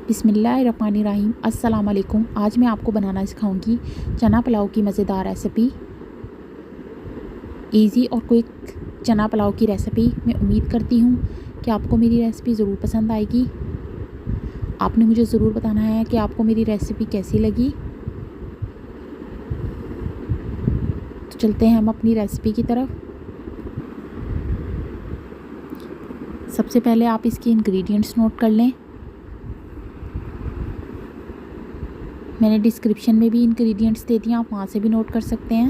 बिस्मिल्लाहिर्रहमानिर्रहीम। अस्सलाम वालेकुम। आज मैं आपको बनाना सिखाऊंगी चना पुलाव की मज़ेदार रेसिपी। इजी और क्विक चना पुलाव की रेसिपी। मैं उम्मीद करती हूँ कि आपको मेरी रेसिपी ज़रूर पसंद आएगी। आपने मुझे ज़रूर बताना है कि आपको मेरी रेसिपी कैसी लगी। तो चलते हैं हम अपनी रेसिपी की तरफ। सबसे पहले आप इसके इंग्रेडिएंट्स नोट कर लें। मैंने डिस्क्रिप्शन में भी इंग्रेडिएंट्स दे दिए, आप वहाँ से भी नोट कर सकते हैं।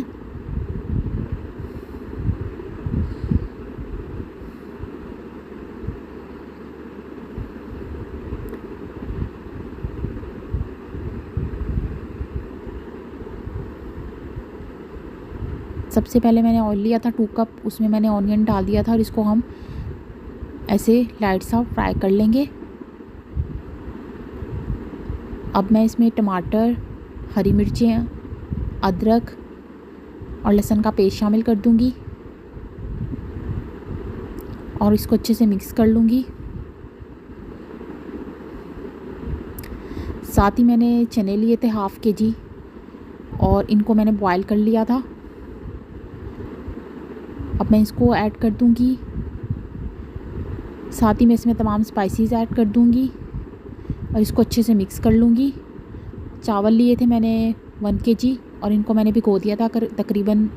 सबसे पहले मैंने ऑयल लिया था 2 कप, उसमें मैंने ऑनियन डाल दिया था और इसको हम ऐसे लाइट सा फ्राई कर लेंगे। अब मैं इसमें टमाटर, हरी मिर्चें, अदरक और लहसुन का पेस्ट शामिल कर दूंगी और इसको अच्छे से मिक्स कर लूँगी। साथ ही मैंने चने लिए थे ½ kg और इनको मैंने बॉयल कर लिया था। अब मैं इसको ऐड कर दूंगी। साथ ही मैं इसमें तमाम स्पाइसेस ऐड कर दूंगी और इसको अच्छे से मिक्स कर लूँगी। चावल लिए थे मैंने 1 kg और इनको मैंने भिगो दिया था तकरीबन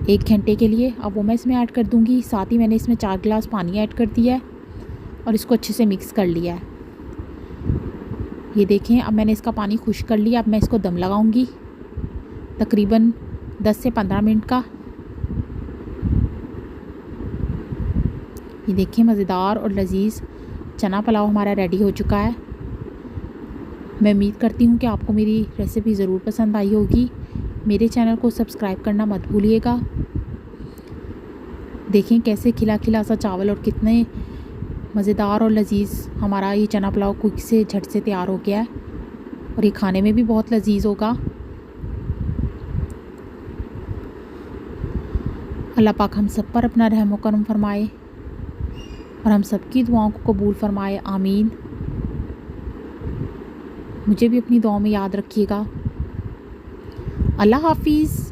1 घंटे के लिए। अब वो मैं इसमें ऐड कर दूंगी। साथ ही मैंने इसमें 4 गिलास पानी ऐड कर दिया है और इसको अच्छे से मिक्स कर लिया है। ये देखें, अब मैंने इसका पानी खुश्क कर लिया। अब मैं इसको दम लगाऊंगी तकरीबन 10 से 15 मिनट का। ये देखिए, मज़ेदार और लजीज चना पुलाव हमारा रेडी हो चुका है। मैं उम्मीद करती हूँ कि आपको मेरी रेसिपी ज़रूर पसंद आई होगी। मेरे चैनल को सब्सक्राइब करना मत भूलिएगा। देखें कैसे खिला खिला सा चावल और कितने मज़ेदार और लजीज हमारा ये चना पुलाव क्विक से झट से तैयार हो गया है और ये खाने में भी बहुत लजीज होगा। अल्लाह पाक हम सब पर अपना रहम व करम फरमाए और हम सबकी दुआओं को कबूल फरमाए, आमीन। मुझे भी अपनी दुआओं में याद रखिएगा। अल्लाह हाफिज़।